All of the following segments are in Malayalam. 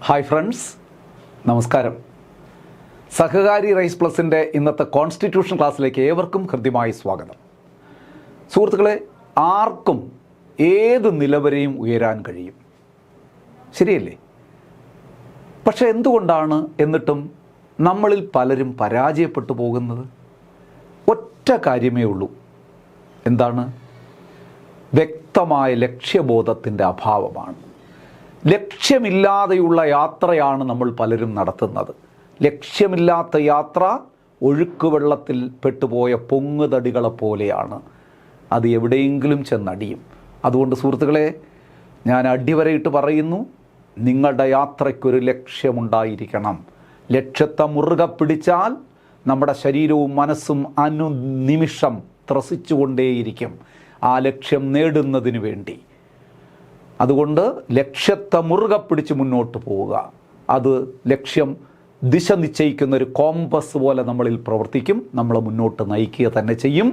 ഹായ് ഫ്രണ്ട്സ്, നമസ്കാരം. സഹകാരി റൈസ് പ്ലസിൻ്റെ ഇന്നത്തെ കോൺസ്റ്റിറ്റ്യൂഷൻ ക്ലാസ്സിലേക്ക് ഏവർക്കും ഹൃദ്യമായി സ്വാഗതം. സുഹൃത്തുക്കളെ, ആർക്കും ഏത് നിലവരെയും ഉയരാൻ കഴിയും, ശരിയല്ലേ? പക്ഷെ എന്തുകൊണ്ടാണ് എന്നിട്ടും നമ്മളിൽ പലരും പരാജയപ്പെട്ടു പോകുന്നത്? ഒറ്റ കാര്യമേ ഉള്ളൂ. എന്താണ്? വ്യക്തമായ ലക്ഷ്യബോധത്തിൻ്റെ അഭാവമാണ്. ലക്ഷ്യമില്ലാതെയുള്ള യാത്രയാണ് നമ്മൾ പലരും നടത്തുന്നത്. ലക്ഷ്യമില്ലാത്ത യാത്ര ഒഴുക്കുവെള്ളത്തിൽ പെട്ടുപോയ പൊങ്ങുതടികളെ പോലെയാണ്. അത് എവിടെയെങ്കിലും ചെന്നടിയും. അതുകൊണ്ട് സുഹൃത്തുക്കളെ, ഞാൻ അടിവരയിട്ട് പറയുന്നു, നിങ്ങളുടെ യാത്രയ്ക്കൊരു ലക്ഷ്യമുണ്ടായിരിക്കണം. ലക്ഷ്യത്തെ മുറുകെ പിടിച്ചാൽ നമ്മുടെ ശരീരവും മനസ്സും അനുനിമിഷം ത്രസിച്ചുകൊണ്ടേയിരിക്കും ആ ലക്ഷ്യം നേടുന്നതിന് വേണ്ടി. അതുകൊണ്ട് ലക്ഷ്യത്തെ മുറുകെ പിടിച്ച് മുന്നോട്ട് പോവുക. അത് ലക്ഷ്യം ദിശ നിശ്ചയിക്കുന്ന ഒരു കോമ്പസ് പോലെ നമ്മളിൽ പ്രവർത്തിക്കും. നമ്മളെ മുന്നോട്ട് നയിക്കുക തന്നെ ചെയ്യും,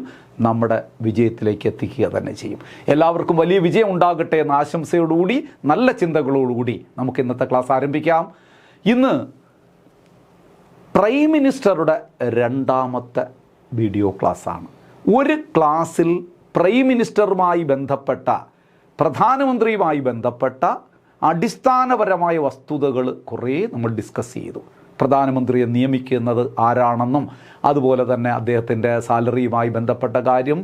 നമ്മുടെ വിജയത്തിലേക്ക് എത്തിക്കുക തന്നെ ചെയ്യും. എല്ലാവർക്കും വലിയ വിജയം ഉണ്ടാകട്ടെ എന്ന ആശംസയോടുകൂടി, നല്ല ചിന്തകളോടുകൂടി നമുക്ക് ഇന്നത്തെ ക്ലാസ് ആരംഭിക്കാം. ഇന്ന് പ്രൈം മിനിസ്റ്ററുടെ രണ്ടാമത്തെ വീഡിയോ ക്ലാസ്സാണ്. ഒരു ക്ലാസ്സിൽ പ്രൈം മിനിസ്റ്ററുമായി ബന്ധപ്പെട്ട, പ്രധാനമന്ത്രിയുമായി ബന്ധപ്പെട്ട അടിസ്ഥാനപരമായ വസ്തുതകൾ കുറേ നമ്മൾ ഡിസ്കസ് ചെയ്തു. പ്രധാനമന്ത്രിയെ നിയമിക്കുന്നത് ആരാണെന്നും, അതുപോലെ തന്നെ അദ്ദേഹത്തിൻ്റെ സാലറിയുമായി ബന്ധപ്പെട്ട കാര്യം,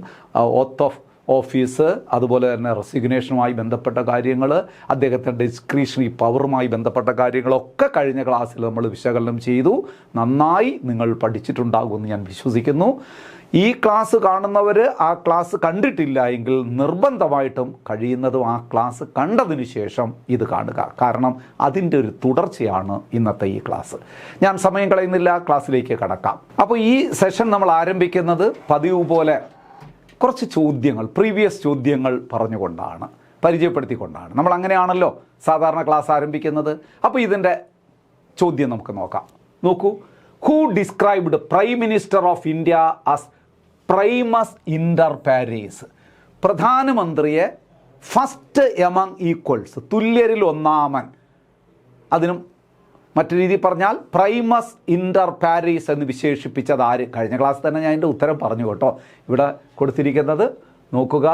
ഓത്ത് ഓഫ് ഓഫീസ്, അതുപോലെ തന്നെ റെസിഗ്നേഷനുമായി ബന്ധപ്പെട്ട കാര്യങ്ങൾ, അദ്ദേഹത്തിൻ്റെ ഡിസ്ക്രിഷണറി പവറുമായി ബന്ധപ്പെട്ട കാര്യങ്ങളൊക്കെ കഴിഞ്ഞ ക്ലാസ്സിൽ നമ്മൾ വിശകലനം ചെയ്തു. നന്നായി നിങ്ങൾ പഠിച്ചിട്ടുണ്ടാകുമെന്ന് ഞാൻ വിശ്വസിക്കുന്നു. ഈ ക്ലാസ് കാണുന്നവർ ആ ക്ലാസ് കണ്ടിട്ടില്ല എങ്കിൽ നിർബന്ധമായിട്ടും കഴിയുന്നതും ആ ക്ലാസ് കണ്ടതിന് ശേഷം ഇത് കാണുക. കാരണം അതിൻ്റെ ഒരു തുടർച്ചയാണ് ഇന്നത്തെ ഈ ക്ലാസ്. ഞാൻ സമയം കളയുന്നില്ല, ക്ലാസ്സിലേക്ക് കടക്കാം. അപ്പോൾ ഈ സെഷൻ നമ്മൾ ആരംഭിക്കുന്നത് പതിവ് പോലെ കുറച്ച് ചോദ്യങ്ങൾ, പ്രീവിയസ് ചോദ്യങ്ങൾ പറഞ്ഞുകൊണ്ടാണ്, പരിചയപ്പെടുത്തിക്കൊണ്ടാണ്. നമ്മൾ അങ്ങനെയാണല്ലോ സാധാരണ ക്ലാസ് ആരംഭിക്കുന്നത്. അപ്പോൾ ഇതിൻ്റെ ചോദ്യം നമുക്ക് നോക്കാം. നോക്കൂ. Who described prime minister of India as പ്രൈമസ് Inter Paris? പ്രധാനമന്ത്രിയെ ഫസ്റ്റ് എമംഗ് ഈക്വൽസ്, തുല്യരിൽ ഒന്നാമൻ. അതിനും മറ്റു രീതി പറഞ്ഞാൽ പ്രൈമസ് ഇന്റർ പാരീസ് എന്ന് വിശേഷിപ്പിച്ചത് ആര്? കഴിഞ്ഞ ക്ലാസ് തന്നെ ഞാൻ അതിൻ്റെ ഉത്തരം പറഞ്ഞു കേട്ടോ. ഇവിടെ കൊടുത്തിരിക്കുന്നത് നോക്കുക,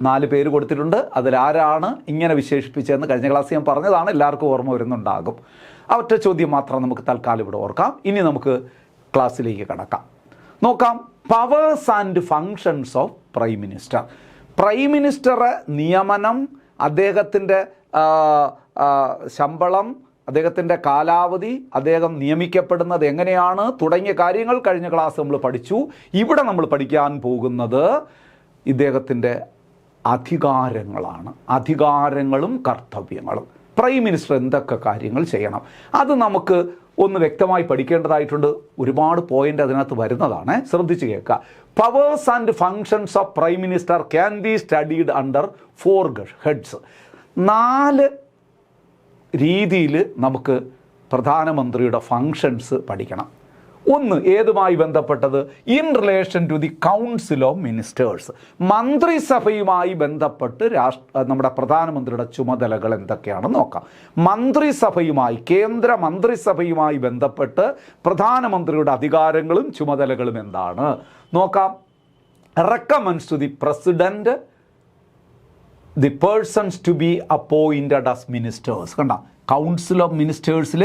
4 പേര് കൊടുത്തിട്ടുണ്ട്. അതിലാരാണ് ഇങ്ങനെ വിശേഷിപ്പിച്ചതെന്ന് കഴിഞ്ഞ ക്ലാസ് ഞാൻ പറഞ്ഞതാണ്, എല്ലാവർക്കും ഓർമ്മ വരുന്നുണ്ടാകും. ആ ഒറ്റ ചോദ്യം മാത്രം നമുക്ക് തൽക്കാലം ഇവിടെ ഓർക്കാം. ഇനി നമുക്ക് ക്ലാസ്സിലേക്ക് കടക്കാം. നോക്കാം. Powers and functions of prime minister. Prime മിനിസ്റ്ററെ നിയമനം, അദ്ദേഹത്തിൻ്റെ ശമ്പളം, അദ്ദേഹത്തിൻ്റെ കാലാവധി, അദ്ദേഹം നിയമിക്കപ്പെടുന്നത് എങ്ങനെയാണ് തുടങ്ങിയ കാര്യങ്ങൾ കഴിഞ്ഞ ക്ലാസ് നമ്മൾ പഠിച്ചു. ഇവിടെ നമ്മൾ പഠിക്കാൻ പോകുന്നത് ഇദ്ദേഹത്തിൻ്റെ അധികാരങ്ങളാണ്. അധികാരങ്ങളും കർത്തവ്യങ്ങളും. പ്രൈം മിനിസ്റ്റർ എന്തൊക്കെ കാര്യങ്ങൾ ചെയ്യണം അത് നമുക്ക് ഒന്ന് വ്യക്തമായി പഠിക്കേണ്ടതായിട്ടുണ്ട്. ഒരുപാട് പോയിന്റ് അതിനകത്ത് വരുന്നതാണ്, ശ്രദ്ധിച്ച് കേൾക്കുക. Powers and functions of prime minister can be studied under 4 heads. 4 രീതിയിൽ നമുക്ക് പ്രധാനമന്ത്രിയുടെ ഫങ്ഷൻസ് പഠിക്കണം. ഒന്ന്, ഏതുമായി ബന്ധപ്പെട്ടത്? In relation to the council of ministers. മന്ത്രിസഭയുമായി ബന്ധപ്പെട്ട് നമ്മുടെ പ്രധാനമന്ത്രിയുടെ ചുമതലകൾ എന്തൊക്കെയാണെന്ന് നോക്കാം. മന്ത്രിസഭയുമായി, കേന്ദ്ര മന്ത്രിസഭയുമായി ബന്ധപ്പെട്ട് പ്രധാനമന്ത്രിയുടെ അധികാരങ്ങളും ചുമതലകളും എന്താണ് നോക്കാം. Recommends to the president the persons to be appointed as ministers. കണ്ട, കൗൺസിൽ ഓഫ് മിനിസ്റ്റേഴ്സിൽ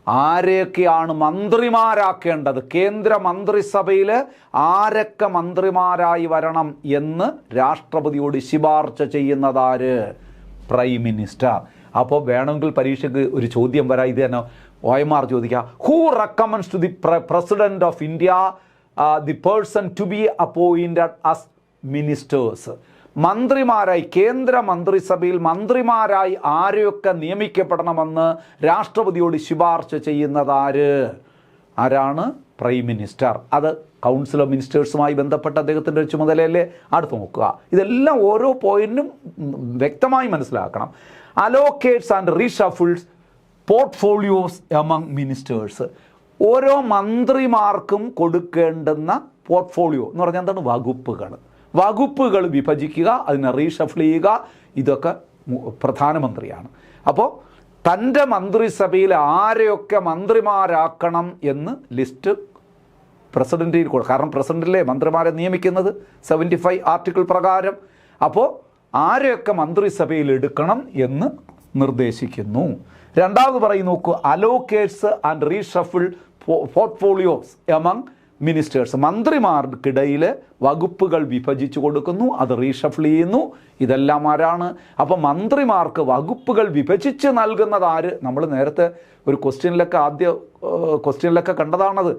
ആരെയൊക്കെയാണ് മന്ത്രിമാരാക്കേണ്ടത്, കേന്ദ്ര മന്ത്രിസഭയിൽ ആരൊക്കെ മന്ത്രിമാരായി വരണം എന്ന് രാഷ്ട്രപതിയോട് ശുപാർശ ചെയ്യുന്നതാര്? Prime minister. അപ്പോൾ വേണമെങ്കിൽ പരീക്ഷയ്ക്ക് ഒരു ചോദ്യം വരാം, ഇത് തന്നെ OMR ചോദിക്കുക. Who recommends to the president of India the person to be appointed as ministers? മന്ത്രിമാരായി, കേന്ദ്ര മന്ത്രിസഭയിൽ മന്ത്രിമാരായി ആരെയൊക്കെ നിയമിക്കപ്പെടണമെന്ന് രാഷ്ട്രപതിയോട് ശുപാർശ ചെയ്യുന്നതാര്? ആരാണ്? Prime minister. അത് കൗൺസിൽ ഓഫ് മിനിസ്റ്റേഴ്സുമായി ബന്ധപ്പെട്ട അദ്ദേഹത്തിൻ്റെ ഒരു ചുമതലയല്ലേ? അടുത്ത് നോക്കുക. ഇതെല്ലാം ഓരോ പോയിന്റും വ്യക്തമായി മനസ്സിലാക്കണം. Allocates and reshuffles portfolios among ministers. ഓരോ മന്ത്രിമാർക്കും കൊടുക്കേണ്ടുന്ന പോർട്ട്ഫോളിയോ എന്ന് പറഞ്ഞാൽ എന്താണ്? വകുപ്പുകൾ വിഭജിക്കുക, അതിനെ റീഷഫിൾ ചെയ്യുക, ഇതൊക്കെ പ്രധാനമന്ത്രിയാണ്. അപ്പോൾ തൻ്റെ മന്ത്രിസഭയിൽ ആരെയൊക്കെ മന്ത്രിമാരാക്കണം എന്ന് ലിസ്റ്റ് പ്രസിഡൻറ്റിൽ കൊടുക്കും. കാരണം പ്രസിഡൻറ്റിലെ മന്ത്രിമാരെ നിയമിക്കുന്നത് 75 ആർട്ടിക്കിൾ പ്രകാരം. അപ്പോൾ ആരെയൊക്കെ മന്ത്രിസഭയിൽ എടുക്കണം എന്ന് നിർദ്ദേശിക്കുന്നു. രണ്ടാമത് പറയും നോക്കൂ, allocates and reshuffle portfolios among ministers. മന്ത്രിമാർക്കിടയിൽ വകുപ്പുകൾ വിഭജിച്ചു കൊടുക്കുന്നു, അത് റീഷഫിൾ ചെയ്യുന്നു. ഇതെല്ലാം ആരാണ്? അപ്പോൾ മന്ത്രിമാർക്ക് വകുപ്പുകൾ വിഭജിച്ച് നൽകുന്നത് ആര്? നമ്മൾ നേരത്തെ ഒരു ആദ്യ ക്വസ്റ്റ്യനിലൊക്കെ കണ്ടതാണത്.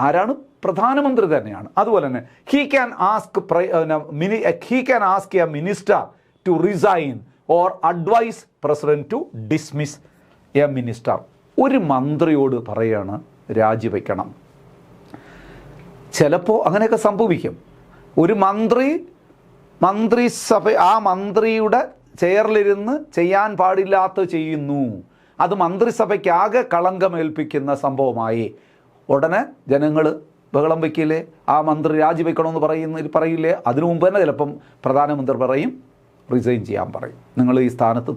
ആരാണ്? പ്രധാനമന്ത്രി തന്നെയാണ്. അതുപോലെ തന്നെ he can ask a minister to resign or advise president to dismiss a minister. ഒരു മന്ത്രിയോട് പറയാണ് രാജിവെക്കണം. ചിലപ്പോൾ അങ്ങനെയൊക്കെ സംഭവിക്കും. ഒരു മന്ത്രിസഭ ആ മന്ത്രിയുടെ ചെയറിലിരുന്ന് ചെയ്യാൻ പാടില്ലാത്ത ചെയ്യുന്നു, അത് മന്ത്രിസഭയ്ക്കാകെ കളങ്കമേൽപ്പിക്കുന്ന സംഭവമായി. ഉടനെ ജനങ്ങൾ ബഹളം വയ്ക്കില്ലേ? ആ മന്ത്രി രാജിവെക്കണമെന്ന് പറയില്ലേ? അതിനു മുമ്പ് തന്നെ ചിലപ്പം പ്രധാനമന്ത്രി പറയും റിസൈൻ ചെയ്യാൻ പറയും. നിങ്ങൾ ഈ സ്ഥാനത്ത്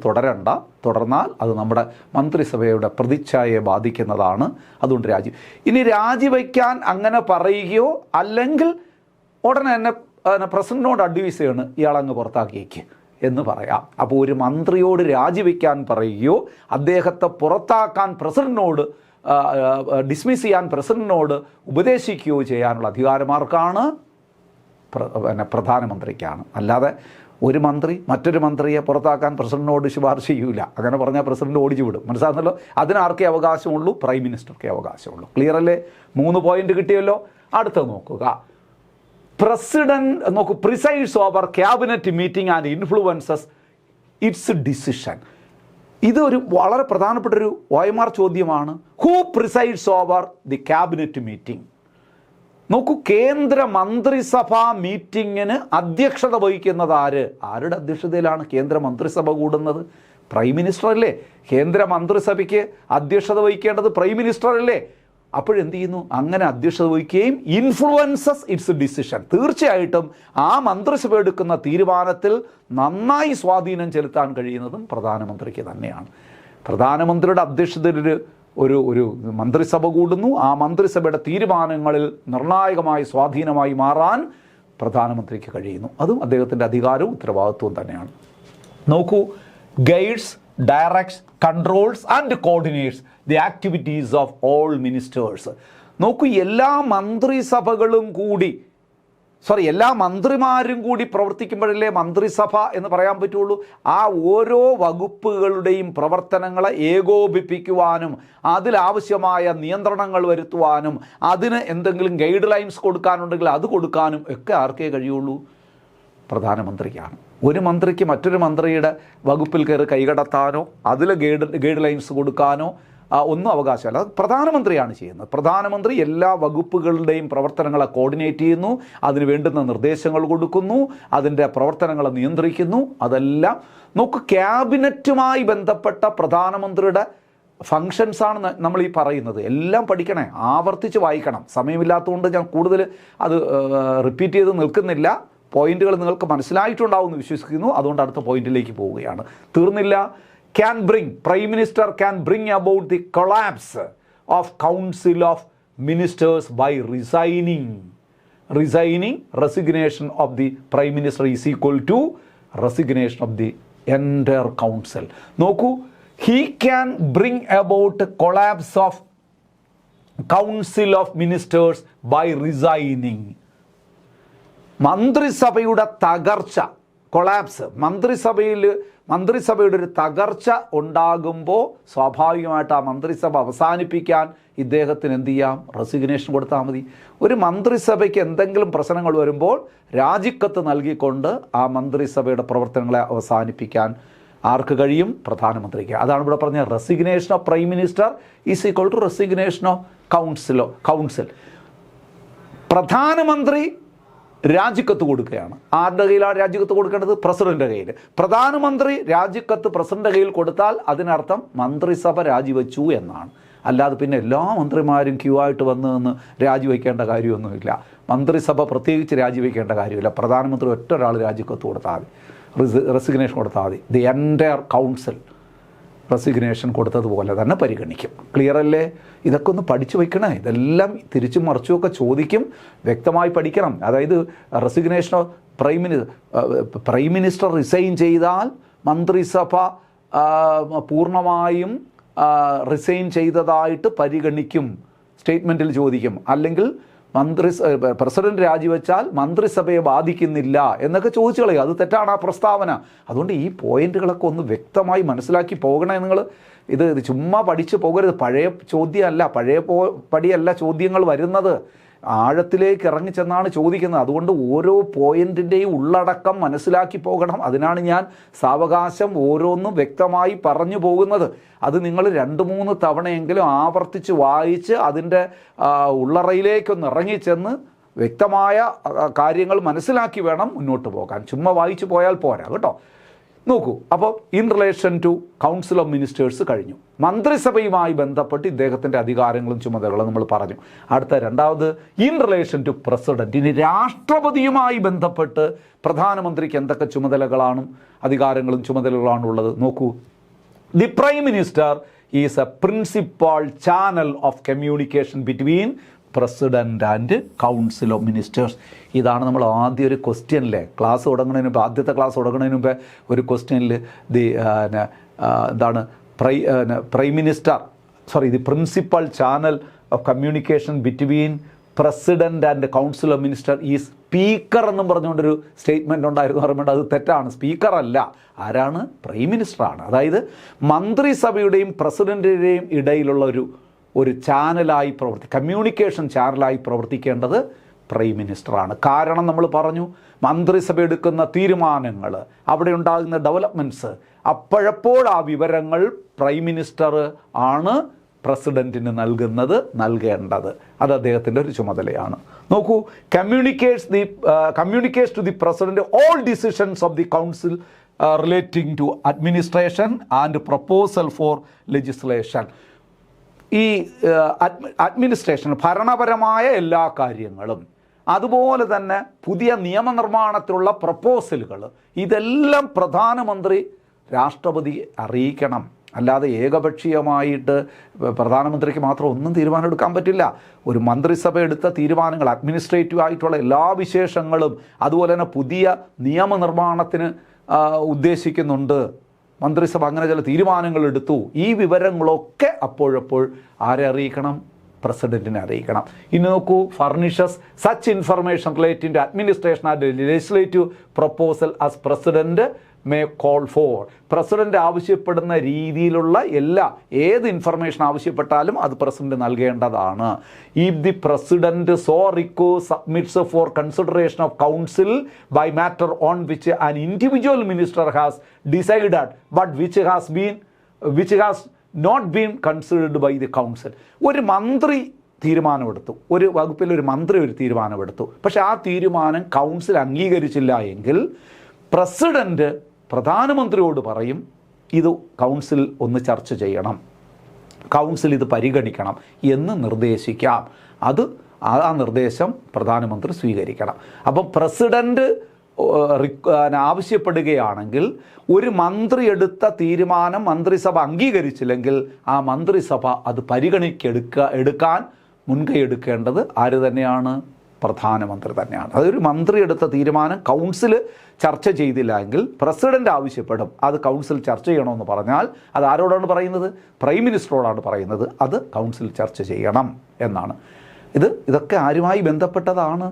തുടർന്നാൽ അത് നമ്മുടെ മന്ത്രിസഭയുടെ പ്രതിച്ഛായയെ ബാധിക്കുന്നതാണ്. അതുകൊണ്ട് ഇനി രാജിവെക്കാൻ അങ്ങനെ പറയുകയോ അല്ലെങ്കിൽ ഉടനെ തന്നെ പ്രസിഡന്റിനോട് അഡ്വൈസ് ചെയ്യണം, ഇയാളങ്ങ് പുറത്താക്കിയേക്ക് എന്ന് പറയാം. അപ്പോൾ ഒരു മന്ത്രിയോട് രാജിവെക്കാൻ പറയുകയോ അദ്ദേഹത്തെ പുറത്താക്കാൻ പ്രസിഡന്റിനോട് ഡിസ്മിസ് ചെയ്യാൻ പ്രസിഡന്റിനോട് ഉപദേശിക്കുകയോ ചെയ്യാനുള്ള അധികാരമാർക്കാണ്? പ്രധാനമന്ത്രിക്കാണ്. അല്ലാതെ ഒരു മന്ത്രി മറ്റൊരു മന്ത്രിയെ പുറത്താക്കാൻ പ്രസിഡന്റിനോട് ശുപാർശ ചെയ്യൂല. അങ്ങനെ പറഞ്ഞാൽ പ്രസിഡന്റ് ഓടിച്ചു വിടും. മനസ്സിലാകുന്നല്ലോ? അതിനാർക്കേ അവകാശമുള്ളൂ? പ്രൈം മിനിസ്റ്റർക്കേ അവകാശമുള്ളൂ. ക്ലിയർ അല്ലേ? 3 പോയിന്റ് കിട്ടിയല്ലോ. അടുത്തത് നോക്കുക. പ്രസിഡന്റ് നോക്കൂ, presides over cabinet meeting and influences it's decision. ഇതൊരു വളരെ പ്രധാനപ്പെട്ടൊരു OMR ചോദ്യമാണ്. Who presides over the cabinet meeting? നോക്കൂ, കേന്ദ്ര മന്ത്രിസഭാ മീറ്റിങ്ങിന് അധ്യക്ഷത വഹിക്കുന്നത് ആര്? ആരുടെ അധ്യക്ഷതയിലാണ് കേന്ദ്ര മന്ത്രിസഭ കൂടുന്നത്? പ്രൈം മിനിസ്റ്റർ അല്ലേ? കേന്ദ്ര മന്ത്രിസഭയ്ക്ക് അധ്യക്ഷത വഹിക്കേണ്ടത് പ്രൈം മിനിസ്റ്റർ അല്ലേ? അപ്പോഴെന്ത് ചെയ്യുന്നു? അങ്ങനെ അധ്യക്ഷത വഹിക്കുകയും ഇൻഫ്ലുവൻസസ് ഇറ്റ്സ് ഡിസിഷൻ. തീർച്ചയായിട്ടും ആ മന്ത്രിസഭ എടുക്കുന്ന തീരുമാനത്തിൽ നന്നായി സ്വാധീനം ചെലുത്താൻ കഴിയുന്നതും പ്രധാനമന്ത്രിക്ക് തന്നെയാണ്. പ്രധാനമന്ത്രിയുടെ അധ്യക്ഷതയിൽ ഒരു മന്ത്രിസഭ കൂടുന്നു. ആ മന്ത്രിസഭയുടെ തീരുമാനങ്ങളിൽ നിർണായകമായ സ്വാധീനമായി മാറാൻ പ്രധാനമന്ത്രിക്ക് കഴിയുന്നു. അതും അദ്ദേഹത്തിൻ്റെ അധികാരവും ഉത്തരവാദിത്വവും തന്നെയാണ്. നോക്കൂ, guides, directs, controls and coordinates the activities of all ministers. നോക്കൂ, എല്ലാ മന്ത്രിമാരും കൂടി പ്രവർത്തിക്കുമ്പോഴല്ലേ മന്ത്രിസഭ എന്ന് പറയാൻ പറ്റുള്ളൂ. ആ ഓരോ വകുപ്പുകളുടെയും പ്രവർത്തനങ്ങളെ ഏകോപിപ്പിക്കുവാനും അതിലാവശ്യമായ നിയന്ത്രണങ്ങൾ വരുത്തുവാനും അതിന് എന്തെങ്കിലും ഗൈഡ് ലൈൻസ് കൊടുക്കാനുണ്ടെങ്കിൽ അത് കൊടുക്കാനും ഒക്കെ ആർക്കേ കഴിയുള്ളൂ? പ്രധാനമന്ത്രിക്കാണ്. ഒരു മന്ത്രിക്ക് മറ്റൊരു മന്ത്രിയുടെ വകുപ്പിൽ കയറി കൈകടത്താനോ അതിൽ ഗൈഡ് ലൈൻസ് കൊടുക്കാനോ ഒന്നും അവകാശമല്ല. അത് പ്രധാനമന്ത്രിയാണ് ചെയ്യുന്നത്. പ്രധാനമന്ത്രി എല്ലാ വകുപ്പുകളുടെയും പ്രവർത്തനങ്ങളെ കോർഡിനേറ്റ് ചെയ്യുന്നു, അതിന് വേണ്ടുന്ന നിർദ്ദേശങ്ങൾ കൊടുക്കുന്നു, അതിൻ്റെ പ്രവർത്തനങ്ങളെ നിയന്ത്രിക്കുന്നു. അതെല്ലാം നോക്ക്, ക്യാബിനറ്റുമായി ബന്ധപ്പെട്ട പ്രധാനമന്ത്രിയുടെ ഫങ്ഷൻസാണ് നമ്മൾ ഈ പറയുന്നത്. എല്ലാം പഠിക്കണേ, ആവർത്തിച്ച് വായിക്കണം. സമയമില്ലാത്തതുകൊണ്ട് ഞാൻ കൂടുതൽ അത് റിപ്പീറ്റ് ചെയ്ത് നിൽക്കുന്നില്ല. പോയിന്റുകൾ നിങ്ങൾക്ക് മനസ്സിലായിട്ടുണ്ടാവും എന്ന് വിശ്വസിക്കുന്നു. അതുകൊണ്ട് അടുത്ത പോയിന്റിലേക്ക് പോവുകയാണ്. തീർന്നില്ല. Prime Minister can bring about the collapse of Council of Ministers by resignation of the Prime Minister is equal to resignation of the entire council. നോക്കൂ, he can bring about a collapse of Council of Ministers by resigning. മന്ത്രിസഭയുടെ തകർച്ച, കൊളാപ്സ്, മന്ത്രിസഭയുടെ ഒരു തകർച്ച ഉണ്ടാകുമ്പോൾ സ്വാഭാവികമായിട്ട് ആ മന്ത്രിസഭ അവസാനിപ്പിക്കാൻ ഇദ്ദേഹത്തിന് എന്ത് ചെയ്യാം? റെസിഗ്നേഷൻ കൊടുത്താൽ മതി. ഒരു മന്ത്രിസഭയ്ക്ക് എന്തെങ്കിലും പ്രശ്നങ്ങൾ വരുമ്പോൾ രാജിക്കത്ത് നൽകിക്കൊണ്ട് ആ മന്ത്രിസഭയുടെ പ്രവർത്തനങ്ങളെ അവസാനിപ്പിക്കാൻ ആർക്ക് കഴിയും? പ്രധാനമന്ത്രിക്ക്. അതാണ് ഇവിടെ പറഞ്ഞ resignation of prime minister is equal to resignation of council. പ്രധാനമന്ത്രി രാജിക്കത്ത് കൊടുക്കുകയാണ്. ആരുടെ കയ്യിലാണ് രാജിക്കത്ത് കൊടുക്കേണ്ടത്? പ്രസിഡന്റിൻ്റെ കയ്യിൽ. പ്രധാനമന്ത്രി രാജിക്കത്ത് പ്രസിഡന്റിൻ്റെ കയ്യിൽ കൊടുത്താൽ അതിനർത്ഥം മന്ത്രിസഭ രാജിവെച്ചു എന്നാണ്. അല്ലാതെ പിന്നെ എല്ലാ മന്ത്രിമാരും ക്യൂ ആയിട്ട് വന്ന് നിന്ന് രാജിവെക്കേണ്ട കാര്യമൊന്നുമില്ല. മന്ത്രിസഭ പ്രത്യേകിച്ച് രാജിവെക്കേണ്ട കാര്യമില്ല. പ്രധാനമന്ത്രി ഒറ്റ ഒരാൾ രാജിക്കത്ത് കൊടുത്താൽ മതി, റെസിഗ്നേഷൻ കൊടുത്താൽ മതി. ദി എൻറ്റയർ കൗൺസിൽ റെസിഗ്നേഷൻ കൊടുത്തതുപോലെ തന്നെ പരിഗണിക്കും. ക്ലിയർ അല്ലേ? ഇതൊക്കെ ഒന്ന് പഠിച്ചു വയ്ക്കണേ. ഇതെല്ലാം തിരിച്ചും മറിച്ചുമൊക്കെ ചോദിക്കും, വ്യക്തമായി പഠിക്കണം. അതായത് resignation of prime minister resign ചെയ്താൽ മന്ത്രിസഭ പൂർണ്ണമായും റിസൈൻ ചെയ്തതായിട്ട് പരിഗണിക്കും, സ്റ്റേറ്റ്മെൻറ്റിൽ ചോദിക്കും. അല്ലെങ്കിൽ പ്രസിഡന്റ് രാജിവെച്ചാൽ മന്ത്രിസഭയെ ബാധിക്കുന്നില്ല എന്നൊക്കെ ചോദിച്ചു കളയും. അത് തെറ്റാണ് ആ പ്രസ്താവന. അതുകൊണ്ട് ഈ പോയിന്റുകളൊക്കെ ഒന്ന് വ്യക്തമായി മനസ്സിലാക്കി പോകണേ നിങ്ങൾ. ഇത് ചുമ്മാ പഠിച്ചു പോകരുത്. പഴയ ചോദ്യമല്ല, പടിയല്ല ചോദ്യങ്ങൾ വരുന്നത്, ആഴത്തിലേക്ക് ഇറങ്ങിച്ചെന്നാണ് ചോദിക്കുന്നത്. അതുകൊണ്ട് ഓരോ പോയിന്റിൻ്റെയും ഉള്ളടക്കം മനസ്സിലാക്കി പോകണം. അതിനാണ് ഞാൻ സാവകാശം ഓരോന്നും വ്യക്തമായി പറഞ്ഞു പോകുന്നത്. അത് നിങ്ങൾ 2-3 തവണയെങ്കിലും ആവർത്തിച്ച് വായിച്ച് അതിൻ്റെ ഉള്ളറയിലേക്കൊന്ന് ഇറങ്ങിച്ചെന്ന് വ്യക്തമായ കാര്യങ്ങൾ മനസ്സിലാക്കി വേണം മുന്നോട്ട് പോകാൻ. ചുമ്മാ വായിച്ചു പോയാൽ പോരാ കേട്ടോ. നോക്കൂ, അപ്പോൾ in relation to council of ministers കഴിഞ്ഞു. മന്ത്രിസഭയുമായി ബന്ധപ്പെട്ട് ഇദ്ദേഹത്തിൻ്റെ അധികാരങ്ങളും ചുമതലകളും നമ്മൾ പറഞ്ഞു. അടുത്ത രണ്ടാമത് ഇൻ റിലേഷൻ ടു പ്രസിഡന്റ്. ഇനി രാഷ്ട്രപതിയുമായി ബന്ധപ്പെട്ട് പ്രധാനമന്ത്രിക്ക് എന്തൊക്കെ ചുമതലകളാണ്, അധികാരങ്ങളും ചുമതലകളാണ് ഉള്ളത് നോക്കൂ. The prime minister is A principal channel of communication between president and council of ministers. ഇതാണ് നമ്മൾ ആദ്യം ഒരു ക്വസ്റ്റ്യനിലെ ക്ലാസ് തുടങ്ങുന്നതിന് മുമ്പ്, ആദ്യത്തെ ക്ലാസ് തുടങ്ങുന്നതിന് മുമ്പ് ഒരു ക്വസ്റ്റ്യനിൽ എന്താണ് the principal channel of communication between president and council of minister ഈ സ്പീക്കർ എന്നും പറഞ്ഞുകൊണ്ടൊരു സ്റ്റേറ്റ്മെൻറ്റ് ഉണ്ടായിരുന്നു. പറയുമ്പോൾ അത് തെറ്റാണ്. സ്പീക്കർ അല്ല, ആരാണ്? പ്രൈം മിനിസ്റ്ററാണ്. അതായത് മന്ത്രിസഭയുടെയും പ്രസിഡന്റിൻ്റെയും ഇടയിലുള്ള ഒരു ചാനലായി കമ്മ്യൂണിക്കേഷൻ ചാനലായി പ്രവർത്തിക്കേണ്ടത് പ്രൈം മിനിസ്റ്ററാണ്. കാരണം നമ്മൾ പറഞ്ഞു, മന്ത്രിസഭ എടുക്കുന്ന തീരുമാനങ്ങൾ, അവിടെ ഉണ്ടാകുന്ന ഡെവലപ്മെൻറ്റ്സ്, അപ്പോഴപ്പോൾ ആ വിവരങ്ങൾ പ്രൈം മിനിസ്റ്റർ ആണ് പ്രസിഡന്റിന് നൽകേണ്ടത്. അത് അദ്ദേഹത്തിൻ്റെ ഒരു ചുമതലയാണ്. നോക്കൂ, communicates to the president all decisions of the council relating to administration and proposal for legislation. ഈ അഡ്മിനിസ്ട്രേഷൻ, ഭരണപരമായ എല്ലാ കാര്യങ്ങളും, അതുപോലെ തന്നെ പുതിയ നിയമനിർമ്മാണത്തിലുള്ള പ്രപ്പോസലുകൾ, ഇതെല്ലാം പ്രധാനമന്ത്രി രാഷ്ട്രപതി അറിയിക്കണം. അല്ലാതെ ഏകപക്ഷീയമായിട്ട് പ്രധാനമന്ത്രിക്ക് മാത്രം ഒന്നും തീരുമാനമെടുക്കാൻ പറ്റില്ല. ഒരു മന്ത്രിസഭ എടുത്ത തീരുമാനങ്ങൾ, അഡ്മിനിസ്ട്രേറ്റീവ് ആയിട്ടുള്ള എല്ലാ വിശേഷങ്ങളും, അതുപോലെ തന്നെ പുതിയ നിയമനിർമ്മാണത്തിന് ഉദ്ദേശിക്കുന്നുണ്ട് മന്ത്രിസഭ, അങ്ങനെ ചില തീരുമാനങ്ങൾ എടുത്തു, ഈ വിവരങ്ങളൊക്കെ അപ്പോഴപ്പോൾ ആരെ അറിയിക്കണം? പ്രസിഡന്റിനെ അറിയിക്കണം. ഇനി നോക്കൂ, furnishes such information relating to administration and legislative proposal as president may call for. President ആവശ്യപ്പെടുന്ന രീതിയിലുള്ള ഏത് ഇൻഫർമേഷൻ ആവശ്യപ്പെട്ടാലും അത് പ്രസിഡന്റ് നൽകേണ്ടതാണ്. If the president so request submits for consideration of council by matter on which an individual minister has decided but which has not been considered by the council. ഒരു മന്ത്രി തീരുമാനമെടുത്തു, ഒരു വകുപ്പിൽ ഒരു മന്ത്രി ഒരു തീരുമാനമെടുത്തു, പക്ഷെ ആ തീരുമാനം കൗൺസിൽ അംഗീകരിച്ചില്ല എങ്കിൽ പ്രസിഡന്റ് പ്രധാനമന്ത്രിയോട് പറയും, ഇത് കൗൺസിൽ ഒന്ന് ചർച്ച ചെയ്യണം, കൗൺസിൽ ഇത് പരിഗണിക്കണം എന്ന് നിർദ്ദേശിക്കാം. ആ നിർദ്ദേശം പ്രധാനമന്ത്രി സ്വീകരിക്കണം. അപ്പം പ്രസിഡന്റ് ആവശ്യപ്പെടുകയാണെങ്കിൽ ഒരു മന്ത്രി എടുത്ത തീരുമാനം മന്ത്രിസഭ അംഗീകരിച്ചില്ലെങ്കിൽ ആ മന്ത്രിസഭ അത് എടുക്കാൻ മുൻകൈ എടുക്കേണ്ടത് ആര് തന്നെയാണ്? പ്രധാനമന്ത്രി തന്നെയാണ്. അതൊരു മന്ത്രി എടുത്ത തീരുമാനം കൗൺസിൽ ചർച്ച ചെയ്തില്ല എങ്കിൽ പ്രസിഡന്റ് ആവശ്യപ്പെടും അത് കൗൺസിൽ ചർച്ച ചെയ്യണമെന്ന് പറഞ്ഞാൽ അത് ആരോടാണ് പറയുന്നത്? പ്രൈം മിനിസ്റ്ററോടാണ് പറയുന്നത്. അത് കൗൺസിൽ ചർച്ച ചെയ്യണം എന്നാണ്. ഇതൊക്കെ ആരുമായി ബന്ധപ്പെട്ടതാണ്?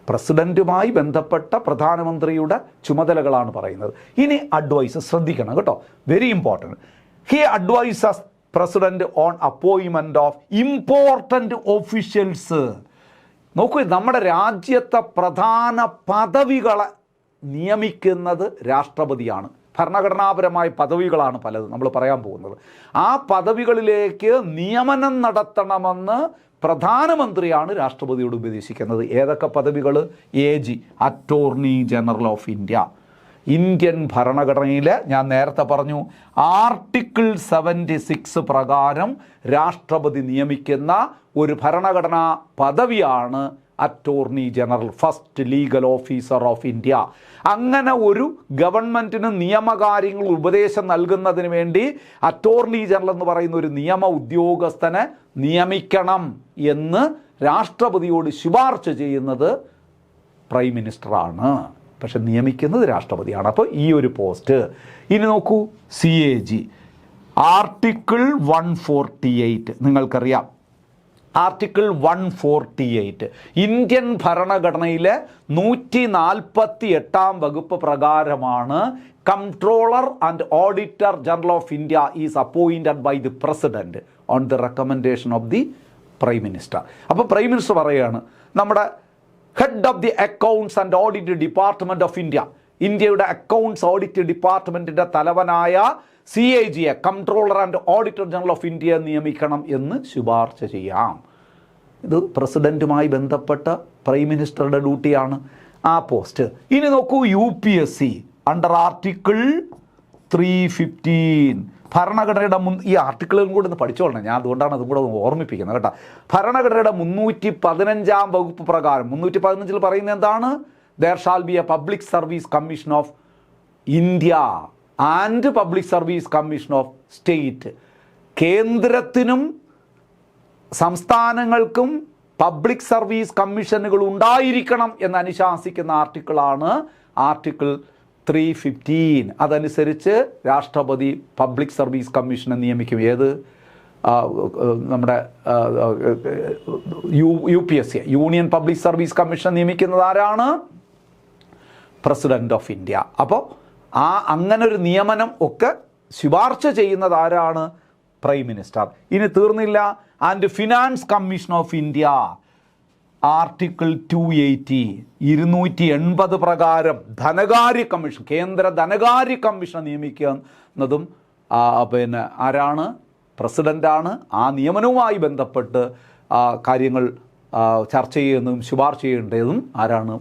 പ്രസിഡന്റുമായി ബന്ധപ്പെട്ട പ്രധാനമന്ത്രിയുടെ ചുമതലകളാണ് പറയുന്നത്. ഇനി അഡ്വൈസ് ശ്രദ്ധിക്കണം കേട്ടോ, very important. He advises president on അപ്പോയിൻമെന്റ് ഓഫ് ഇമ്പോർട്ടൻ്റ് ഓഫീഷ്യൽസ്. നോക്കൂ, നമ്മുടെ രാജ്യത്തെ പ്രധാന പദവികളെ നിയമിക്കുന്നത് രാഷ്ട്രപതിയാണ്. ഭരണഘടനാപരമായ പദവികളാണ് പലതും നമ്മൾ പറയാൻ പോകുന്നത്. ആ പദവികളിലേക്ക് നിയമനം നടത്തണമെന്ന് പ്രധാനമന്ത്രിയാണ് രാഷ്ട്രപതിയോട് ഉപദേശിക്കുന്നത്. ഏതൊക്കെ പദവികൾ? AG, attorney general of India. Indian ഭരണഘടനയിലെ ഞാൻ നേരത്തെ പറഞ്ഞു ആർട്ടിക്കിൾ 76 പ്രകാരം രാഷ്ട്രപതി നിയമിക്കുന്ന ഒരു ഭരണഘടനാ പദവിയാണ് attorney general, first legal officer of India. അങ്ങനെ ഒരു ഗവൺമെൻറ്റിന് നിയമകാര്യങ്ങൾ ഉപദേശം നൽകുന്നതിന് വേണ്ടി അറ്റോർണി ജനറൽ എന്ന് പറയുന്ന ഒരു നിയമ ഉദ്യോഗസ്ഥനെ നിയമിക്കണം എന്ന് രാഷ്ട്രപതിയോട് ശുപാർശ ചെയ്യുന്നത് പ്രൈം മിനിസ്റ്ററാണ്. പക്ഷെ നിയമിക്കുന്നത് രാഷ്ട്രപതിയാണ്. അപ്പോൾ ഈ ഒരു പോസ്റ്റ്. ഇനി നോക്കൂ, CAG ആർട്ടിക്കിൾ 148 നിങ്ങൾക്കറിയാം. ആർട്ടിക്കിൾ 148 ഇന്ത്യൻ ഭരണഘടനയിലെ 148 വകുപ്പ് പ്രകാരമാണ് comptroller and auditor general of India is appointed by the president on the recommendation of the prime minister. അപ്പോൾ പ്രൈം മിനിസ്റ്റർ പറയുകയാണ്, നമ്മുടെ head of the accounts and audit department of India, ഇന്ത്യയുടെ അക്കൗണ്ട്സ് ഓഡിറ്റ് ഡിപ്പാർട്ട്മെൻറ്റിൻ്റെ തലവനായ CAG comptroller and auditor general of India നിയമിക്കണം എന്ന് ശുപാർശ ചെയ്യാം. ഇത് പ്രസിഡൻറ്റുമായി ബന്ധപ്പെട്ട പ്രൈം മിനിസ്റ്ററുടെ ഡ്യൂട്ടിയാണ് ആ പോസ്റ്റ്. ഇനി നോക്കൂ, UPSC അണ്ടർ ആർട്ടിക്കിൾ 315 ഭരണഘടനയുടെ ഈ ആർട്ടിക്കിളും കൂടെ ഒന്ന് പഠിച്ചോളണം. ഞാൻ അതുകൊണ്ടാണ് അതും കൂടെ ഓർമ്മിപ്പിക്കുന്നത് കേട്ടോ. ഭരണഘടനയുടെ 315 വകുപ്പ് പ്രകാരം 315 പറയുന്നത് എന്താണ്? there shall be a public service commission of India and public service commission of state. കേന്ദ്രത്തിനും സംസ്ഥാനങ്ങൾക്കും പബ്ലിക് സർവീസ് കമ്മീഷനുകൾ ഉണ്ടായിരിക്കണം എന്ന് അനുശാസിക്കുന്ന ആർട്ടിക്കിളാണ് ആർട്ടിക്കിൾ 315. അതനുസരിച്ച് രാഷ്ട്രപതി പബ്ലിക് സർവീസ് കമ്മീഷനെ നിയമിക്കും. ഏത്? നമ്മുടെ UPSC union public service commission നിയമിക്കുന്നത് ആരാണ്? President of India. അപ്പോൾ അങ്ങനെ ഒരു നിയമനം ഒക്കെ ശുപാർശ ചെയ്യുന്നത് ആരാണ്? Prime minister. ഇനി തീർന്നില്ല, and finance commission of India article 280 പ്രകാരം ധനകാര്യ കമ്മീഷൻ, കേന്ദ്ര ധനകാര്യ കമ്മീഷൻ നിയമിക്കുന്നതും പിന്നെ ആരാണ്? പ്രസിഡൻ്റാണ്. ആ നിയമനവുമായി ബന്ധപ്പെട്ട് കാര്യങ്ങൾ ചർച്ച ചെയ്യുന്നതും ശുപാർശ ചെയ്യേണ്ടതും ആരാണ്?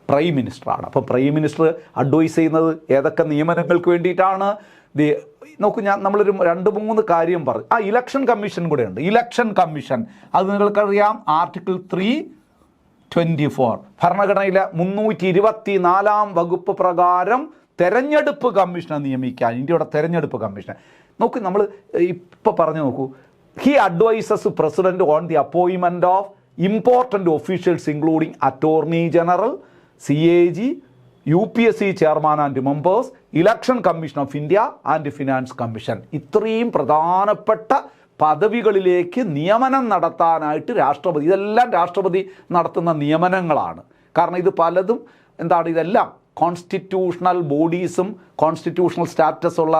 പ്രൈം മിനിസ്റ്ററാണ്. അപ്പോൾ പ്രൈം മിനിസ്റ്റർ അഡ്വൈസ് ചെയ്യുന്നത് ഏതൊക്കെ നിയമനങ്ങൾക്ക് വേണ്ടിയിട്ടാണ്? നോക്കൂ, നമ്മളൊരു 2-3 കാര്യം പറഞ്ഞു. ഇലക്ഷൻ കമ്മീഷൻ കൂടെ ഉണ്ട്. ഇലക്ഷൻ കമ്മീഷൻ അത് നിങ്ങൾക്കറിയാം, ആർട്ടിക്കിൾ 324 ഭരണഘടനയിലെ 324 വകുപ്പ് പ്രകാരം തെരഞ്ഞെടുപ്പ് കമ്മീഷനെ നിയമിക്കാൻ, ഇന്ത്യയുടെ തെരഞ്ഞെടുപ്പ് കമ്മീഷൻ. നോക്കൂ, നമ്മൾ ഇപ്പോൾ പറഞ്ഞു നോക്കൂ, he advises president on the appointment of important officials including attorney general, CAG, UPSC chairman and members, election commission of India and finance commission. ഇത്രയും പ്രധാനപ്പെട്ട പദവികളിലേക്ക് നിയമനം നടത്താനായിട്ട് രാഷ്ട്രപതി, ഇതെല്ലാം രാഷ്ട്രപതി നടത്തുന്ന നിയമനങ്ങളാണ്. കാരണം ഇത് പലതും ഇതെല്ലാം കോൺസ്റ്റിറ്റ്യൂഷണൽ ബോഡീസും കോൺസ്റ്റിറ്റ്യൂഷണൽ സ്റ്റാറ്റസ് ഉള്ള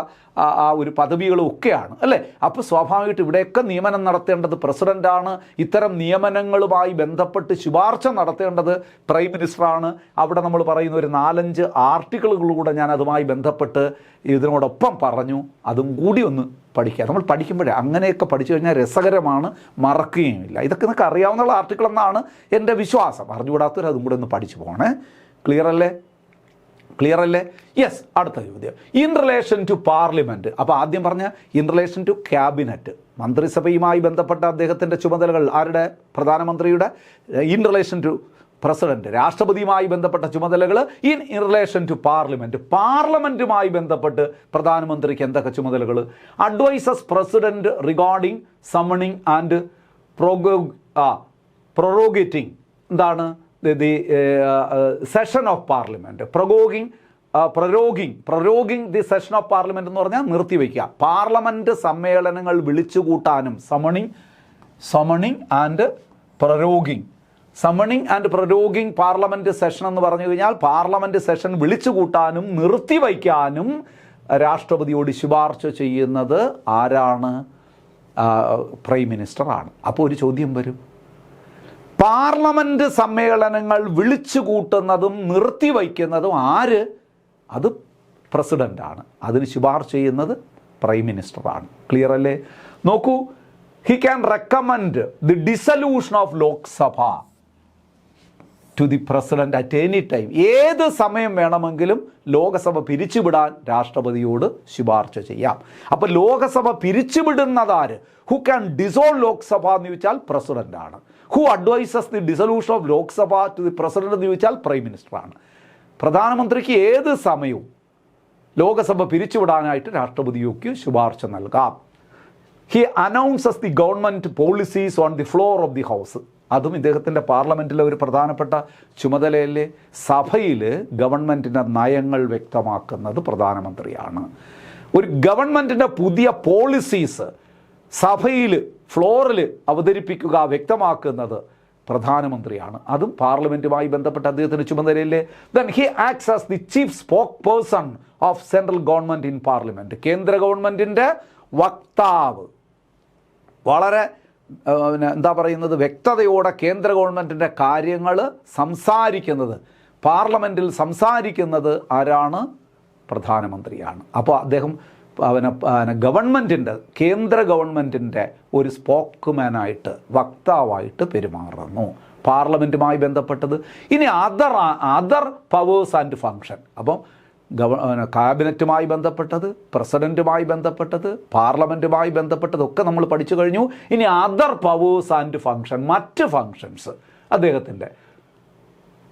ആ ഒരു പദവികളും ഒക്കെയാണ് അല്ലേ. അപ്പോൾ സ്വാഭാവികമായിട്ട് ഇവിടെയൊക്കെ നിയമനം നടത്തേണ്ടത് പ്രസിഡൻ്റാണ്. ഇത്തരം നിയമനങ്ങളുമായി ബന്ധപ്പെട്ട് ശുപാർശ നടത്തേണ്ടത് പ്രൈം മിനിസ്റ്ററാണ്. അവിടെ നമ്മൾ പറയുന്ന ഒരു 4-5 ആർട്ടിക്കിളുകളിലൂടെ ഞാൻ അതുമായി ബന്ധപ്പെട്ട് ഇതിനോടൊപ്പം പറഞ്ഞു. അതും കൂടി ഒന്ന് പഠിക്കുക. നമ്മൾ പഠിക്കുമ്പോഴേ അങ്ങനെയൊക്കെ പഠിച്ചു കഴിഞ്ഞാൽ രസകരമാണ്, മറക്കുകയുമില്ല. ഇതൊക്കെ നിങ്ങൾക്ക് അറിയാവുന്ന ആർട്ടിക്കിൾ എന്നാണ് എൻ്റെ വിശ്വാസം. അറിഞ്ഞുകൂടാത്തവർ അതും കൂടെ ഒന്ന് പഠിച്ചു പോകണേ. ക്ലിയർ അല്ലേ? യെസ്. അടുത്ത ചോദ്യം, ഇൻ റിലേഷൻ ടു പാർലമെൻറ്റ്. അപ്പോൾ ആദ്യം പറഞ്ഞ ഇൻ റിലേഷൻ ടു ക്യാബിനറ്റ്, മന്ത്രിസഭയുമായി ബന്ധപ്പെട്ട അദ്ദേഹത്തിൻ്റെ ചുമതലകൾ ആരുടെ? പ്രധാനമന്ത്രിയുടെ. ഇൻ റിലേഷൻ ടു പ്രസിഡന്റ്, രാഷ്ട്രപതിയുമായി ബന്ധപ്പെട്ട ചുമതലകൾ. ഇൻ റിലേഷൻ ടു പാർലമെൻറ്റ്, പാർലമെൻറ്റുമായി ബന്ധപ്പെട്ട് പ്രധാനമന്ത്രിക്ക് എന്തൊക്കെ ചുമതലകൾ? അഡ്വൈസസ് പ്രസിഡന്റ് റിഗാർഡിംഗ് സമണിങ് ആൻഡ് പ്രൊറോഗേറ്റിംഗ് എന്താണ്? the session of parliament, proroguing the session of parliament എന്ന് പറഞ്ഞാൽ നിർത്തിവെക്കുക. പാർലമെൻറ്റ് സമ്മേളനങ്ങൾ വിളിച്ചുകൂട്ടാനും സമ്മണിങ് ആൻഡ് പ്രൊറോഗിങ് പാർലമെൻറ്റ് സെഷൻ എന്ന് പറഞ്ഞു കഴിഞ്ഞാൽ പാർലമെൻറ്റ് സെഷൻ വിളിച്ചുകൂട്ടാനും നിർത്തിവയ്ക്കാനും രാഷ്ട്രപതിയോട് ശുപാർശ ചെയ്യുന്നത് ആരാണ്? പ്രൈം മിനിസ്റ്ററാണ്. അപ്പോൾ ഒരു ചോദ്യം വരും, പാർലമെൻറ്റ് സമ്മേളനങ്ങൾ വിളിച്ചു കൂട്ടുന്നതും നിർത്തിവയ്ക്കുന്നതും ആര്? അത് പ്രസിഡൻ്റാണ്. അതിന് ശുപാർശ ചെയ്യുന്നത് പ്രൈം മിനിസ്റ്ററാണ്. ക്ലിയർ അല്ലേ? നോക്കൂ, he can recommend the dissolution of Lok Sabha to the president at any time. ഏത് സമയം വേണമെങ്കിലും ലോകസഭ പിരിച്ചുവിടാൻ രാഷ്ട്രപതിയോട് ശുപാർശ ചെയ്യാം. അപ്പോൾ ലോകസഭ പിരിച്ചുവിടുന്നതാര്? ഹു ക്യാൻ ഡിസോൾവ് ലോക്സഭ എന്ന് ചോദിച്ചാൽ പ്രസിഡന്റാണ്. Who advises the dissolution of Lok Sabha to the president എന്ന് ചോദിച്ചാൽ പ്രൈം മിനിസ്റ്ററാണ്. പ്രധാനമന്ത്രിക്ക് ഏത് സമയവും ലോകസഭ പിരിച്ചുവിടാനായിട്ട് രാഷ്ട്രപതിക്ക് ശുപാർശ നൽകാം. He announces the government policies on the floor of the house. അതും ഇദ്ദേഹത്തിൻ്റെ പാർലമെൻറ്റിലെ ഒരു പ്രധാനപ്പെട്ട ചുമതലയിലെ സഭയിൽ ഗവൺമെൻറ്റിൻ്റെ നയങ്ങൾ വ്യക്തമാക്കുന്നത് പ്രധാനമന്ത്രിയാണ്. ഒരു ഗവൺമെൻറ്റിൻ്റെ പുതിയ പോളിസീസ് സഭയിൽ ഫ്ലോറിൽ അവതരിപ്പിക്കുക, വ്യക്തമാക്കുന്നത് പ്രധാനമന്ത്രിയാണ്. അതും പാർലമെൻറ്റുമായി ബന്ധപ്പെട്ട അദ്ദേഹത്തിൻ്റെ ചുമതലയിലെ. Then he acts as the chief spokesperson of central government in parliament. കേന്ദ്ര ഗവൺമെൻറ്റിൻ്റെ വക്താവ്. വളരെ എന്താ പറയുന്നത്, വ്യക്തതയോടെ കേന്ദ്ര ഗവൺമെൻറ്റിൻ്റെ കാര്യങ്ങൾ സംസാരിക്കുന്നത്, പാർലമെൻറ്റിൽ സംസാരിക്കുന്നത് ആരാണ്? പ്രധാനമന്ത്രിയാണ്. അപ്പോൾ അദ്ദേഹം ഗവൺമെൻറ്റിൻ്റെ, കേന്ദ്ര ഗവൺമെൻറ്റിൻ്റെ ഒരു സ്പോക്ക്മാനായിട്ട്, വക്താവായിട്ട് പെരുമാറുന്നു പാർലമെൻറ്റുമായി ബന്ധപ്പെട്ടത്. ഇനി അതർ പവേഴ്സ് ആൻഡ് ഫങ്ഷൻ. അപ്പം ക്യാബിനറ്റുമായി ബന്ധപ്പെട്ടത്, പ്രസിഡൻറ്റുമായി ബന്ധപ്പെട്ടത്, പാർലമെൻറ്റുമായി ബന്ധപ്പെട്ടതൊക്കെ നമ്മൾ പഠിച്ചു കഴിഞ്ഞു. ഇനി അതർ പവേഴ്സ് ആൻഡ് ഫങ്ഷൻ, മറ്റ് ഫങ്ഷൻസ് അദ്ദേഹത്തിൻ്റെ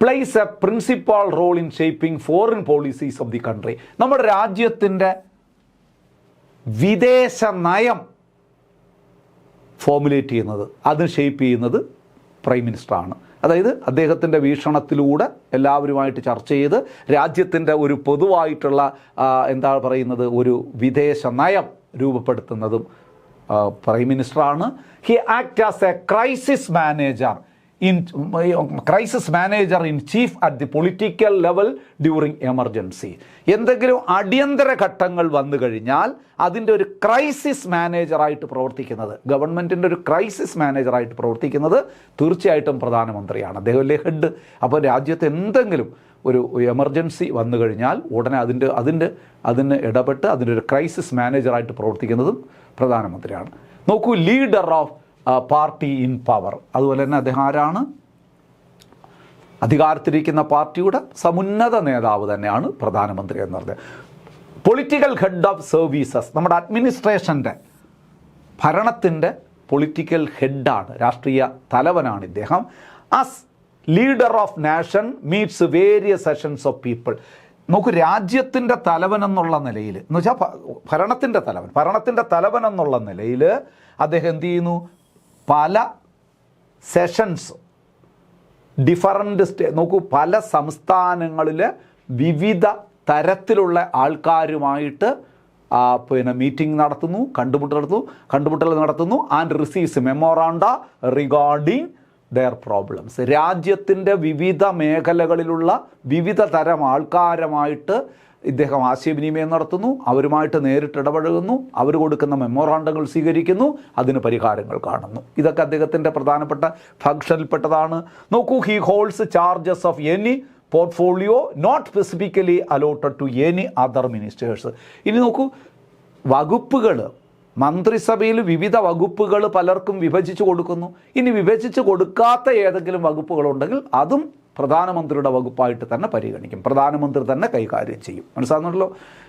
place a principal role in shaping foreign policies of the country. നമ്മുടെ രാജ്യത്തിൻ്റെ വിദേശ നയം ഫോമുലേറ്റ് ചെയ്യുന്നത്, അത് ഷേപ്പ് ചെയ്യുന്നത് പ്രൈം മിനിസ്റ്ററാണ്. അതായത് അദ്ദേഹത്തിൻ്റെ വീക്ഷണത്തിലൂടെ എല്ലാവരുമായിട്ട് ചർച്ച ചെയ്ത് രാജ്യത്തിൻ്റെ ഒരു പൊതുവായിട്ടുള്ള എന്താ പറയുന്നത്, ഒരു വിദേശ നയം രൂപപ്പെടുത്തുന്നതും പ്രൈം മിനിസ്റ്ററാണ്. He act as a crisis manager in chief at the political level during emergency. എന്തെങ്കിലും അടിയന്തര ഘട്ടങ്ങൾ വന്നു കഴിഞ്ഞാൽ അതിൻ്റെ ഒരു ക്രൈസിസ് മാനേജറായിട്ട് പ്രവർത്തിക്കുന്നത്, ഗവൺമെൻറ്റിൻ്റെ ഒരു ക്രൈസിസ് മാനേജറായിട്ട് പ്രവർത്തിക്കുന്നത് തീർച്ചയായിട്ടും പ്രധാനമന്ത്രിയാണ്. അദ്ദേഹമല്ലേ ഹെഡ്. അപ്പോൾ രാജ്യത്ത് എന്തെങ്കിലും ഒരു എമർജൻസി വന്നു കഴിഞ്ഞാൽ ഉടനെ അതിന് ഇടപെട്ട് അതിൻ്റെ ഒരു ക്രൈസിസ് മാനേജറായിട്ട് പ്രവർത്തിക്കുന്നതും പ്രധാനമന്ത്രിയാണ്. നോക്കൂ, leader of party in power. അതുപോലെ തന്നെ അദ്ദേഹം ആരാണ്? അധികാരത്തിലിരിക്കുന്ന പാർട്ടിയുടെ സമുന്നത നേതാവ് തന്നെയാണ് പ്രധാനമന്ത്രി എന്ന് പറഞ്ഞത്. പൊളിറ്റിക്കൽ ഹെഡ് ഓഫ് സർവീസസ്, നമ്മുടെ അഡ്മിനിസ്ട്രേഷൻ്റെ, ഭരണത്തിൻ്റെ പൊളിറ്റിക്കൽ ഹെഡാണ്, രാഷ്ട്രീയ തലവനാണ് ഇദ്ദേഹം. As leader of nation meats various sessions of people. നോക്കൂ, രാജ്യത്തിൻ്റെ തലവൻ എന്നുള്ള നിലയിൽ, എന്ന് വെച്ചാൽ ഭരണത്തിൻ്റെ തലവൻ എന്നുള്ള നിലയിൽ അദ്ദേഹം എന്ത് ചെയ്യുന്നു? പല സെഷൻസ്, നോക്കൂ, പല സംസ്ഥാനങ്ങളിലെ വിവിധ തരത്തിലുള്ള ആൾക്കാരുമായിട്ട് മീറ്റിംഗ് നടത്തുന്നു, കണ്ടുമുട്ടൽ നടത്തുന്നു. And receives memoranda regarding their problems. രാജ്യത്തിൻ്റെ വിവിധ മേഖലകളിലുള്ള വിവിധ തരം ആൾക്കാരുമായിട്ട് ഇദ്ദേഹം ആശയവിനിമയം നടത്തുന്നു, അവരുമായിട്ട് നേരിട്ട് ഇടപഴകുന്നു, അവർ കൊടുക്കുന്ന മെമ്മോറാണ്ടങ്ങൾ സ്വീകരിക്കുന്നു, അതിന് പരിഹാരങ്ങൾ കാണുന്നു. ഇതൊക്കെ അദ്ദേഹത്തിൻ്റെ പ്രധാനപ്പെട്ട ഫംഗ്ഷനിൽപ്പെട്ടതാണ്. നോക്കൂ, he holds charges of any portfolio not specifically allotted to any other ministers. ഇനി നോക്കൂ, വകുപ്പുകൾ, മന്ത്രിസഭയിൽ വിവിധ വകുപ്പുകൾ പലർക്കും വിഭജിച്ച് കൊടുക്കുന്നു. ഇനി വിഭജിച്ച് കൊടുക്കാത്ത ഏതെങ്കിലും വകുപ്പുകളുണ്ടെങ്കിൽ അതും പ്രധാനമന്ത്രിയുടെ വകുപ്പായിട്ട് തന്നെ പരിഗണിക്കും, പ്രധാനമന്ത്രി തന്നെ കൈകാര്യം ചെയ്യും. മനസ്സിലാകുന്നുണ്ടല്ലോ?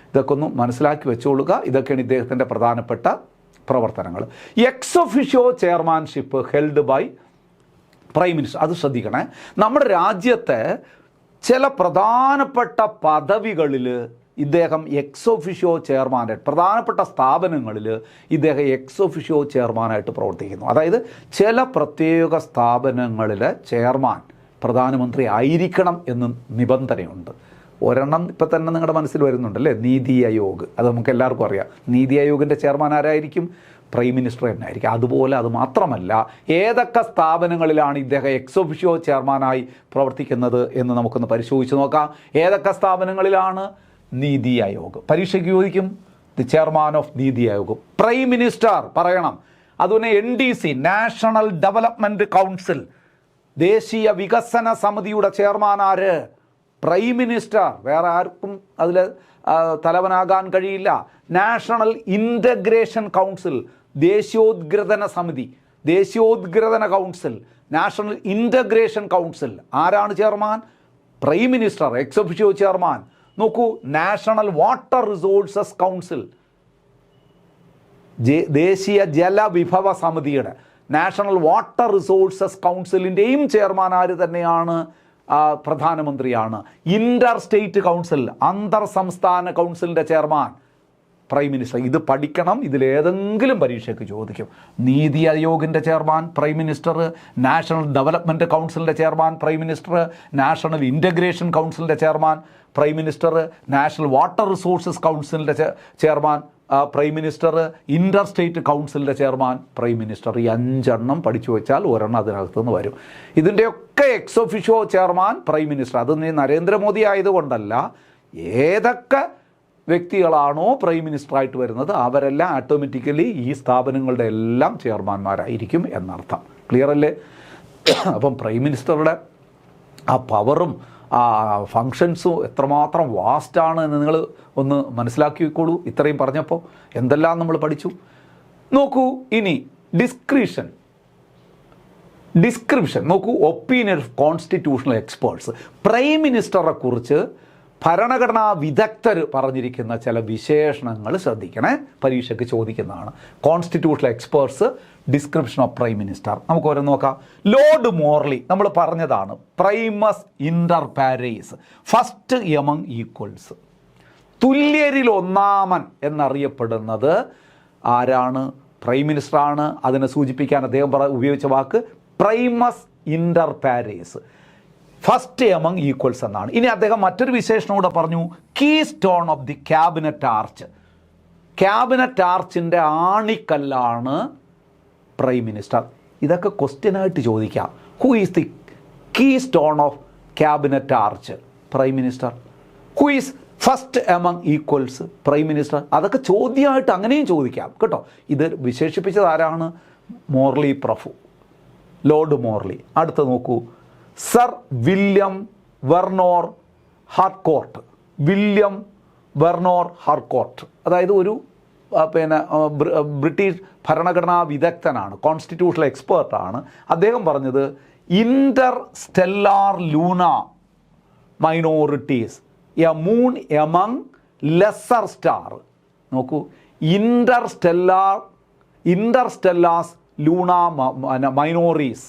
ഇതൊക്കെ ഒന്ന് മനസ്സിലാക്കി വെച്ചുകൊള്ളുക. ഇതൊക്കെയാണ് ഇദ്ദേഹത്തിൻ്റെ പ്രധാനപ്പെട്ട പ്രവർത്തനങ്ങൾ. Ex officio chairmanship held by prime minister. അത് ശ്രദ്ധിക്കണേ. നമ്മുടെ രാജ്യത്തെ ചില പ്രധാനപ്പെട്ട പദവികളിൽ ഇദ്ദേഹം എക്സ് ഒഫിഷ്യോ ചെയർമാനായിട്ട്, പ്രധാനപ്പെട്ട സ്ഥാപനങ്ങളിൽ ഇദ്ദേഹം എക്സ് ഒഫിഷ്യോ ചെയർമാനായിട്ട് പ്രവർത്തിക്കുന്നു. അതായത് ചില പ്രത്യേക സ്ഥാപനങ്ങളിലെ ചെയർമാൻ പ്രധാനമന്ത്രി ആയിരിക്കണം എന്ന് നിബന്ധനയുണ്ട്. ഒരെണ്ണം ഇപ്പം തന്നെ നിങ്ങളുടെ മനസ്സിൽ വരുന്നുണ്ടല്ലേ, നീതി ആയോഗ്. അത് നമുക്ക് എല്ലാവർക്കും അറിയാം. നീതി ആയോഗിൻ്റെ ചെയർമാൻ ആരായിരിക്കും? പ്രൈം മിനിസ്റ്റർ തന്നെ ആയിരിക്കും. അതുപോലെ അത് മാത്രമല്ല, ഏതൊക്കെ സ്ഥാപനങ്ങളിലാണ് ഇദ്ദേഹം എക്സ് ഒഫിഷ്യോ ചെയർമാനായി പ്രവർത്തിക്കുന്നത് എന്ന് നമുക്കൊന്ന് പരിശോധിച്ച് നോക്കാം. ഏതൊക്കെ സ്ഥാപനങ്ങളിലാണ്? നീതി ആയോഗ്. പരീക്ഷയ്ക്ക് ചോദിക്കും, the chairman of NITI Aayog prime minister പറയണം. അതുപോലെ NDC, നാഷണൽ ഡെവലപ്മെൻറ്റ് കൗൺസിൽ, ദേശീയ വികസന സമിതിയുടെ ചെയർമാൻ ആര്? Prime minister. വേറെ ആർക്കും അതിൽ തലവനാകാൻ കഴിയില്ല. നാഷണൽ ഇൻ്റഗ്രേഷൻ കൗൺസിൽ, ദേശീയോദ്ഗ്രഥന സമിതി, ദേശീയോദ്ഗ്രഥന കൗൺസിൽ, നാഷണൽ ഇൻ്റഗ്രേഷൻ കൗൺസിൽ ആരാണ് chairman? Prime minister, X officio chairman. നോക്കൂ, നാഷണൽ വാട്ടർ റിസോഴ്സസ് കൗൺസിൽ, ദേശീയ ജലവിഭവ സമിതിയുടെ നാഷണൽ വാട്ടർ റിസോഴ്സസ് കൗൺസിലിൻ്റെയും ചെയർമാൻ ആര് തന്നെയാണ്? പ്രധാനമന്ത്രിയാണ്. ഇൻ്റർ സ്റ്റേറ്റ് കൗൺസിൽ, അന്തർ സംസ്ഥാന കൗൺസിലിൻ്റെ ചെയർമാൻ പ്രൈം മിനിസ്റ്റർ. ഇത് പഠിക്കണം, ഇതിലേതെങ്കിലും പരീക്ഷയ്ക്ക് ചോദിക്കും. നീതി ആയോഗിൻ്റെ chairman prime minister, national development കൗൺസിലിൻ്റെ chairman prime minister, national integration കൗൺസിലിൻ്റെ chairman prime minister, national water resources കൗൺസിലിൻ്റെ chairman prime minister, inter state കൗൺസിലിൻ്റെ ചെയർമാൻ പ്രൈം മിനിസ്റ്റർ. ഈ 5 എണ്ണം പഠിച്ചു വെച്ചാൽ ഒരെണ്ണം അതിനകത്തുനിന്ന് വരും. ഇതിൻ്റെയൊക്കെ ex officio chairman prime minister. അത് നരേന്ദ്രമോദി ആയതുകൊണ്ടല്ല, ഏതൊക്കെ വ്യക്തികളാണോ പ്രൈം മിനിസ്റ്ററായിട്ട് വരുന്നത് അവരെല്ലാം ഓട്ടോമാറ്റിക്കലി ഈ സ്ഥാപനങ്ങളുടെ എല്ലാം ചെയർമാന്മാരായിരിക്കും എന്നർത്ഥം. ക്ലിയർ അല്ലേ? അപ്പം പ്രൈം മിനിസ്റ്ററുടെ ആ പവറും ആ ഫങ്ഷൻസും എത്രമാത്രം വാസ്റ്റാണ് എന്ന് നിങ്ങൾ ഒന്ന് മനസ്സിലാക്കിക്കോളൂ. ഇത്രയും പറഞ്ഞപ്പോൾ എന്തെല്ലാം നമ്മൾ പഠിച്ചു നോക്കൂ. ഇനി ഡിസ്ക്രിപ്ഷൻ നോക്കൂ. Opinion of constitutional experts. Prime മിനിസ്റ്ററെ കുറിച്ച് ഭരണഘടനാ വിദഗ്ധർ പറഞ്ഞിരിക്കുന്ന ചില വിശേഷണങ്ങൾ ശ്രദ്ധിക്കണേ, പരീക്ഷയ്ക്ക് ചോദിക്കുന്നതാണ്. Constitutional experts, description of prime minister. നമുക്ക് ഓരോ നോക്കാം. ലോർഡ് മോർലി നമ്മൾ പറഞ്ഞതാണ്, primus inter pares, first among equals. തുല്യരിൽ ഒന്നാമൻ എന്നറിയപ്പെടുന്നത് ആരാണ്? പ്രൈം മിനിസ്റ്ററാണ്. അതിനെ സൂചിപ്പിക്കാൻ അദ്ദേഹം ഉപയോഗിച്ച വാക്ക് primus inter pares, first among equals എന്നാണ്. ഇനി അദ്ദേഹം മറ്റൊരു വിശേഷണം കൂടെ പറഞ്ഞു, keystone of the cabinet arch. Cabinet ആർച്ചിൻ്റെ ആണിക്കല്ലാണ് prime minister. ഇതൊക്കെ ക്വസ്റ്റ്യനായിട്ട് ചോദിക്കാം. Who is the keystone of cabinet arch? Prime minister. Who is first among equals? Prime minister. അതൊക്കെ ചോദ്യമായിട്ട് അങ്ങനെയും ചോദിക്കാം കേട്ടോ. ഇത് വിശേഷിപ്പിച്ചത് ആരാണ്? മോർലി പ്രഭു, ലോർഡ് മോർലി. അടുത്ത് നോക്കൂ, sir William Vernon Harcourt. William Vernon Harcourt അതായത് ഒരു ബ്രിട്ടീഷ് ഭരണഘടനാ വിദഗ്ധനാണ്, കോൺസ്റ്റിറ്റ്യൂഷണൽ എക്സ്പേർട്ടാണ്. അദ്ദേഹം പറഞ്ഞത് inter stellar luna minorities, a moon among lesser star. നോക്കൂ, ഇൻ്റർ സ്റ്റെല്ലാസ് ലൂണ മൈനോറസ്,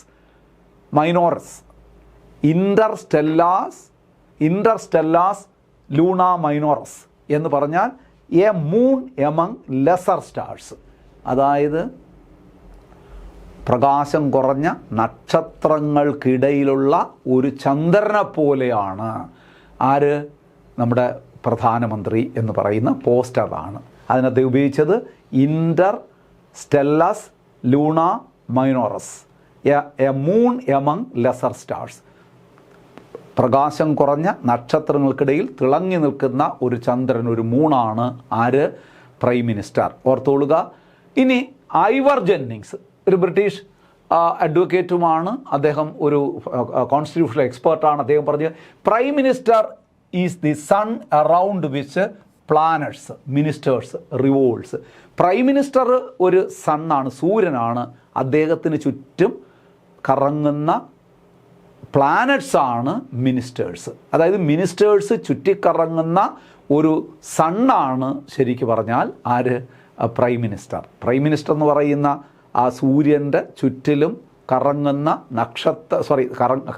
ഇന്റർസ്റ്റെല്ലാസ് ലൂണ മൈനോറസ് എന്ന് പറഞ്ഞാൽ a moon among lesser stars. അതായത് പ്രകാശം കുറഞ്ഞ നക്ഷത്രങ്ങൾക്കിടയിലുള്ള ഒരു ചന്ദ്രനെ പോലെയാണ് ആര്? നമ്മുടെ പ്രധാനമന്ത്രി എന്ന് പറയുന്ന പോസ്റ്ററാണ്. അതിനകത്ത് ഉപയോഗിച്ചത് inter stellas luna minores, a moon among lesser stars. പ്രകാശം കുറഞ്ഞ നക്ഷത്രങ്ങൾക്കിടയിൽ തിളങ്ങി നിൽക്കുന്ന ഒരു ചന്ദ്രൻ, ഒരു മൂണാണ് ആര്? Prime minister. ഓർത്തോളുക. ഇനി ഐവർ ജെന്നിങ്സ് ഒരു ബ്രിട്ടീഷ് അഡ്വക്കേറ്റുമാണ്. അദ്ദേഹം ഒരു കോൺസ്റ്റിറ്റ്യൂഷണൽ എക്സ്പേർട്ടാണ്. അദ്ദേഹം പറഞ്ഞത് prime minister is the sun around which planets ministers revolves. Prime minister ഒരു സണ്ണാണ്, സൂര്യനാണ്. അദ്ദേഹത്തിന് ചുറ്റും കറങ്ങുന്ന പ്ലാനറ്റ്സാണ് മിനിസ്റ്റേഴ്സ്. അതായത് മിനിസ്റ്റേഴ്സ് ചുറ്റിക്കറങ്ങുന്ന ഒരു സണ്ണാണ് ശരിക്ക് പറഞ്ഞാൽ ആര്? Prime minister. പ്രൈം മിനിസ്റ്റർ എന്ന് പറയുന്ന ആ സൂര്യൻ്റെ ചുറ്റിലും കറങ്ങുന്ന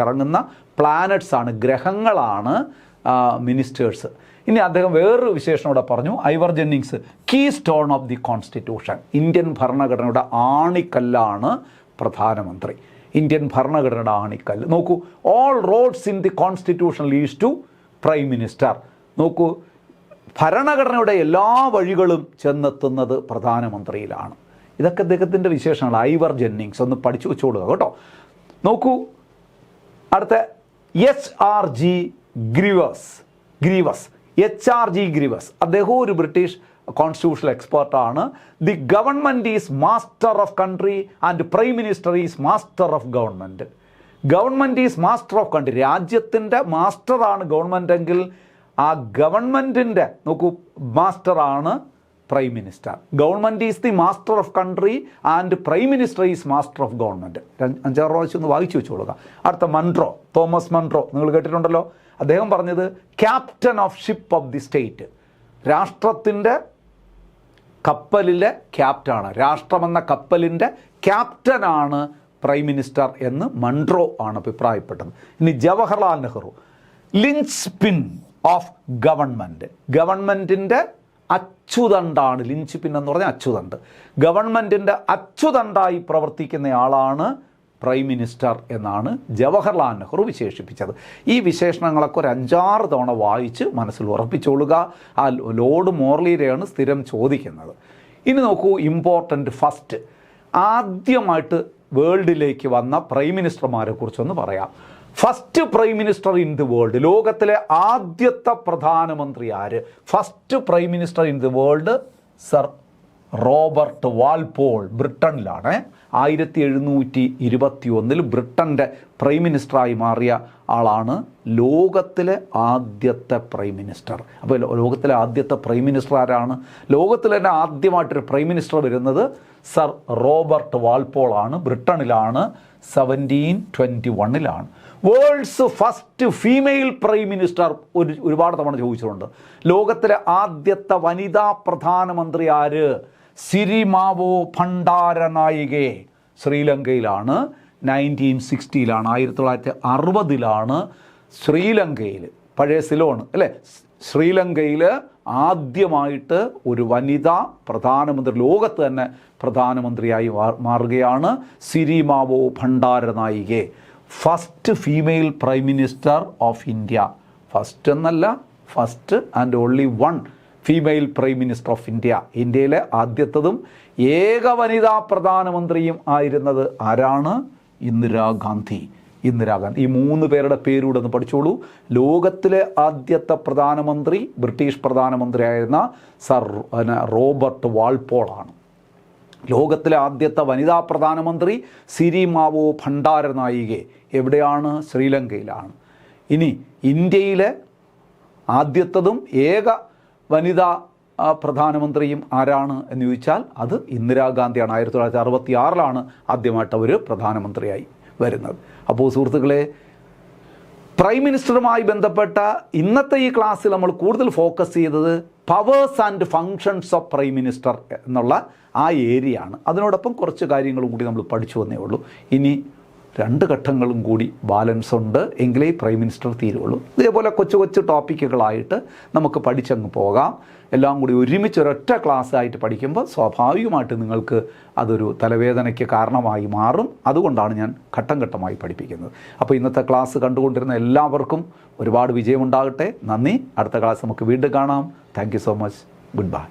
കറങ്ങുന്ന പ്ലാനറ്റ്സാണ്, ഗ്രഹങ്ങളാണ് മിനിസ്റ്റേഴ്സ്. ഇനി അദ്ദേഹം വേറൊരു വിശേഷണം കൂടെ പറഞ്ഞു, Ivor Jennings, keystone of the constitution. Indian ഭരണഘടനയുടെ ആണിക്കല്ലാണ് പ്രധാനമന്ത്രി. ഇന്ത്യൻ ഭരണഘടനയുടെ ആണിക്കല്ല്. നോക്കൂ, all roads in the constitution leads to prime minister. നോക്കൂ, ഭരണഘടനയുടെ എല്ലാ വഴികളും ചെന്നെത്തുന്നത് പ്രധാനമന്ത്രിയിലാണ്. ഇതൊക്കെ അദ്ദേഹത്തിൻ്റെ വിശേഷങ്ങൾ. ഐവർ ജെന്നിങ്സ് ഒന്ന് പഠിച്ചു വെച്ചോളുക കേട്ടോ. നോക്കൂ, അടുത്ത HR.G. ഗ്രീവസ്. അദ്ദേഹവും ഒരു ബ്രിട്ടീഷ് കോൺസ്റ്റിറ്റ്യൂഷണൽ എക്സ്പേർട്ടാണ്. The government is master of country and prime minister is master of government. Government is master of country. രാജ്യത്തിൻ്റെ മാസ്റ്ററാണ് ഗവൺമെൻറ് എങ്കിൽ ആ ഗവൺമെൻറ്റിൻ്റെ നോക്കൂ മാസ്റ്ററാണ് prime minister. Government is the master of country and prime minister is master of government. 5-6 പ്രാവശ്യം ഒന്ന് വായിച്ചു വെച്ചോളുക. അടുത്ത മൺട്രോ, തോമസ് മൺട്രോ, നിങ്ങൾ കേട്ടിട്ടുണ്ടല്ലോ. അദ്ദേഹം പറഞ്ഞത് captain of ship of the state, രാഷ്ട്രത്തിൻ്റെ കപ്പലിലെ ക്യാപ്റ്റനാണ്, രാഷ്ട്രമെന്ന കപ്പലിൻ്റെ ക്യാപ്റ്റനാണ് പ്രൈം മിനിസ്റ്റർ എന്ന് മൺട്രോ ആണ് അഭിപ്രായപ്പെട്ടത്. ഇനി Jawaharlal Nehru, Lynch pin of government, ഗവൺമെൻറ്റിൻ്റെ അച്ചുതണ്ടാണ്. ലിഞ്ച് പിൻ എന്ന് പറഞ്ഞാൽ അച്ചുതണ്ട്. ഗവൺമെൻറ്റിൻ്റെ അച്ചുതണ്ടായി പ്രവർത്തിക്കുന്നയാളാണ് പ്രൈം മിനിസ്റ്റർ എന്നാണ് ജവഹർലാൽ നെഹ്റു വിശേഷിപ്പിച്ചത്. ഈ വിശേഷണങ്ങളൊക്കെ ഒരു 5-6 തവണ വായിച്ച് മനസ്സിൽ ഉറപ്പിച്ചോളുക. ആ ലോർഡ് മോർലിയെയാണ് സ്ഥിരം ചോദിക്കുന്നത്. ഇനി നോക്കൂ, ഇമ്പോർട്ടൻ്റ് ഫസ്റ്റ്, ആദ്യമായിട്ട് വേൾഡിലേക്ക് വന്ന പ്രൈം മിനിസ്റ്റർമാരെ കുറിച്ചൊന്ന് പറയാം. First prime minister in the world, ലോകത്തിലെ ആദ്യത്തെ പ്രധാനമന്ത്രി ആര്? First prime minister in the world sir Robert Walpole, ബ്രിട്ടനിലാണ്. 1721 ബ്രിട്ടൻ്റെ പ്രൈം മിനിസ്റ്ററായി മാറിയ ആളാണ് ലോകത്തിലെ ആദ്യത്തെ പ്രൈം മിനിസ്റ്റർ. അപ്പോൾ ലോകത്തിലെ ആദ്യത്തെ പ്രൈം മിനിസ്റ്റർ ആരാണ്? ലോകത്തിൽ തന്നെ ആദ്യമായിട്ടൊരു പ്രൈം മിനിസ്റ്റർ വരുന്നത് സർ റോബർട്ട് വാൾപോൾ ആണ്. ബ്രിട്ടനിലാണ്, 1721. World's first female prime minister ഒരുപാട് തവണ ചോദിച്ചിട്ടുണ്ട്. ലോകത്തിലെ ആദ്യത്തെ വനിതാ പ്രധാനമന്ത്രി ആര്? സിരിമാവോ ഭണ്ഡാരനായികെ, ശ്രീലങ്കയിലാണ്. 1960 1960 ശ്രീലങ്കയിൽ, പഴയ സിലോൺ അല്ലേ, ശ്രീലങ്കയിൽ ആദ്യമായിട്ട് ഒരു വനിതാ പ്രധാനമന്ത്രി, ലോകത്ത് തന്നെ പ്രധാനമന്ത്രിയായി മാറുകയാണ് Sirimavo Bandaranaike. First female prime minister of India. First എന്നല്ല, first and only one female prime minister of India. ഇന്ത്യയിലെ ആദ്യത്തതും ഏക വനിതാ പ്രധാനമന്ത്രിയും ആയിരുന്നത് ആരാണ്? ഇന്ദിരാഗാന്ധി. ഇന്ദിരാഗാന്ധി. ഈ 3 പേരുടെ പേരൂടെ ഒന്ന് പഠിച്ചോളൂ. ലോകത്തിലെ ആദ്യത്തെ പ്രധാനമന്ത്രി ബ്രിട്ടീഷ് പ്രധാനമന്ത്രിയായിരുന്ന സർ റോബർട്ട് വാൾപോൾ ആണ്. ലോകത്തിലെ ആദ്യത്തെ വനിതാ പ്രധാനമന്ത്രി സിരിമാവോ ഭണ്ഡാരനായികെ. എവിടെയാണ്? ശ്രീലങ്കയിലാണ്. ഇനി ഇന്ത്യയിലെ ആദ്യത്തതും ഏക വനിതാ പ്രധാനമന്ത്രിയും ആരാണ് എന്ന് ചോദിച്ചാൽ അത് ഇന്ദിരാഗാന്ധിയാണ്. 1966 ആദ്യമായിട്ട് അവർ പ്രധാനമന്ത്രിയായി വരുന്നത്. അപ്പോൾ സുഹൃത്തുക്കളെ, പ്രൈം മിനിസ്റ്ററുമായി ബന്ധപ്പെട്ട ഇന്നത്തെ ഈ ക്ലാസ്സിൽ നമ്മൾ കൂടുതൽ ഫോക്കസ് ചെയ്തത് powers and functions of prime minister എന്നുള്ള ആ ഏരിയ ആണ്. അതിനോടൊപ്പം കുറച്ച് കാര്യങ്ങളും കൂടി നമ്മൾ പഠിച്ചു വന്നേ ഉള്ളൂ. ഇനി 2 ഘട്ടങ്ങളും കൂടി ബാലൻസ് ഉണ്ട്, എങ്കിലേ പ്രൈം മിനിസ്റ്റർ തീരുള്ളൂ. ഇതേപോലെ കൊച്ചു കൊച്ചു ടോപ്പിക്കുകളായിട്ട് നമുക്ക് പഠിച്ചങ്ങ് പോകാം. എല്ലാം കൂടി ഒരുമിച്ച് ഒരൊറ്റ ക്ലാസ് ആയിട്ട് പഠിക്കുമ്പോൾ സ്വാഭാവികമായിട്ട് നിങ്ങൾക്ക് അതൊരു തലവേദനയ്ക്ക് കാരണമായി മാറും. അതുകൊണ്ടാണ് ഞാൻ ഘട്ടം ഘട്ടമായി പഠിപ്പിക്കുന്നത്. അപ്പോൾ ഇന്നത്തെ ക്ലാസ് കണ്ടുകൊണ്ടിരുന്ന എല്ലാവർക്കും ഒരുപാട് വിജയമുണ്ടാകട്ടെ. നന്ദി. അടുത്ത ക്ലാസ് നമുക്ക് വീണ്ടും കാണാം. Thank you so much. Good bye.